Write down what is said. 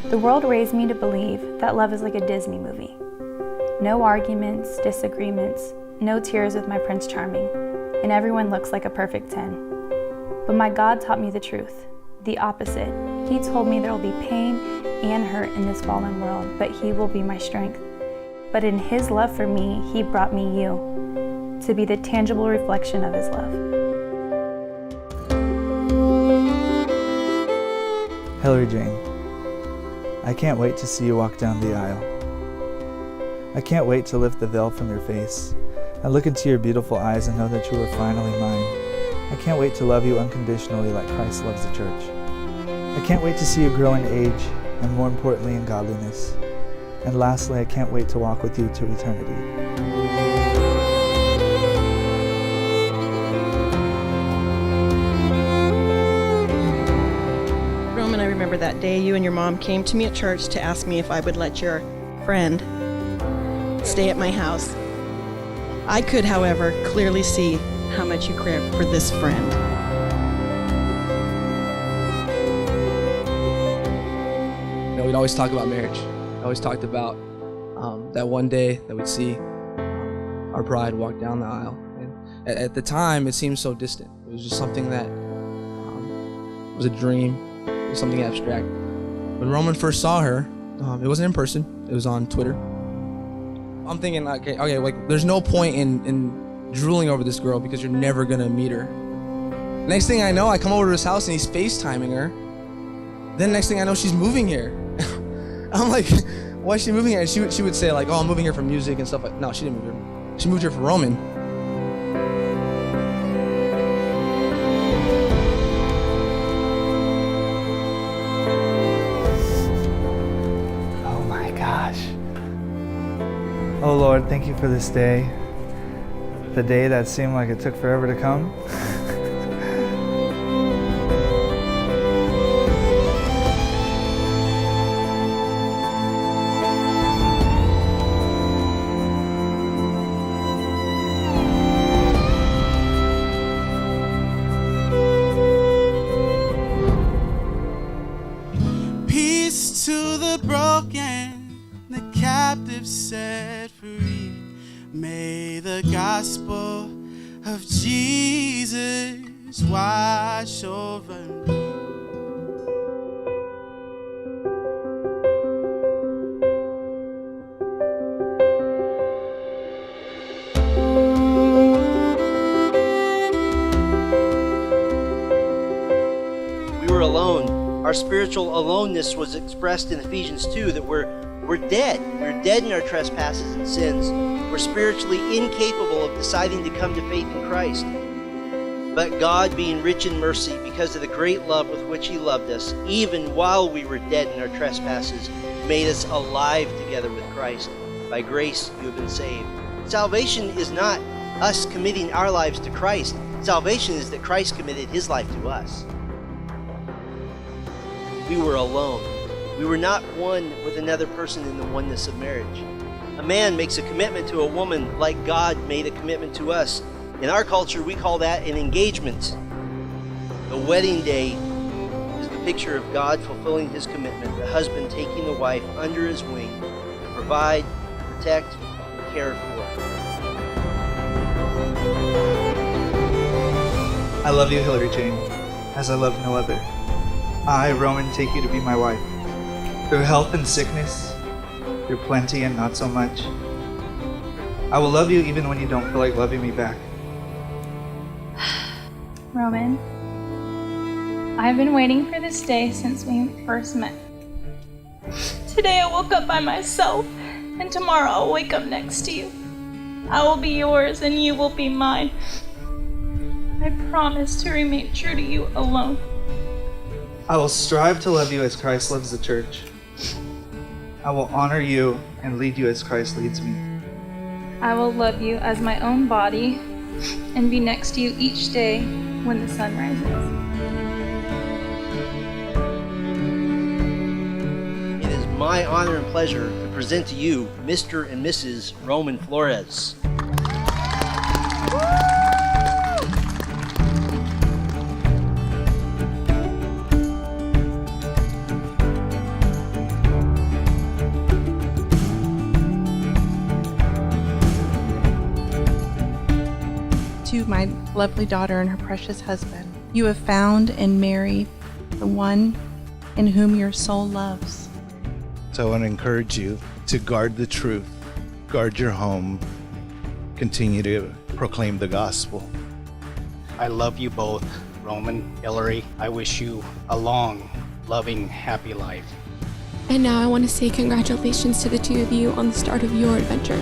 The world raised me to believe that love is like a Disney movie. No arguments, disagreements, no tears with my Prince Charming, and everyone looks like a perfect 10. But my God taught me the truth, the opposite. He told me there will be pain and hurt in this fallen world, but He will be my strength. But in His love for me, He brought me you, to be the tangible reflection of His love. HillaryJane, I can't wait to see you walk down the aisle. I can't wait to lift the veil from your face and look into your beautiful eyes and know that you are finally mine. I can't wait to love you unconditionally like Christ loves the church. I can't wait to see you grow in age and, more importantly, in godliness. And lastly, I can't wait to walk with you to eternity. Roman, I remember that day you and your mom came to me at church to ask me if I would let your friend stay at my house. I could, however, clearly see how much you care for this friend. You know, we'd always talk about marriage. We always talked about that one day that we'd see our bride walk down the aisle. And at the time, it seemed so distant. It was just something that was a dream, it was something abstract. When Roman first saw her, it wasn't in person, it was on Twitter. I'm thinking, okay, like there's no point in drooling over this girl because you're never gonna meet her. Next thing I know, I come over to his house and he's FaceTiming her. Then next thing I know, she's moving here. I'm like, why is she moving here? And she would say like, oh, I'm moving here for music and stuff like. No, she didn't move here. She moved here for Roman. Oh my gosh. Oh Lord, thank you for this day. The day that seemed like it took forever to come. Peace to the broken, the captives set free. May the gospel of Jesus wash over me. We were alone. Our spiritual aloneness was expressed in Ephesians 2, that we're dead. We're dead in our trespasses and sins. We're spiritually incapable of deciding to come to faith in Christ. But God, being rich in mercy, because of the great love with which He loved us, even while we were dead in our trespasses, made us alive together with Christ. By grace you have been saved. Salvation is not us committing our lives to Christ. Salvation is that Christ committed His life to us. We were alone. We were not one with another person in the oneness of marriage. A man makes a commitment to a woman like God made a commitment to us. In our culture, we call that an engagement. The wedding day is the picture of God fulfilling His commitment, the husband taking the wife under his wing to provide, protect, and care for. I love you, HillaryJane, as I love no other. I, Roman, take you to be my wife. Through health and sickness, through plenty and not so much. I will love you even when you don't feel like loving me back. Roman, I've been waiting for this day since we first met. Today I woke up by myself, and tomorrow I'll wake up next to you. I will be yours and you will be mine. I promise to remain true to you alone. I will strive to love you as Christ loves the church. I will honor you and lead you as Christ leads me. I will love you as my own body and be next to you each day when the sun rises. It is my honor and pleasure to present to you Mr. and Mrs. Roman Flores. my lovely daughter and her precious husband. You have found and married the one in whom your soul loves. So I want to encourage you to guard the truth, guard your home, continue to proclaim the gospel. I love you both, Roman, Hillary. I wish you a long, loving, happy life. And now I want to say congratulations to the two of you on the start of your adventure.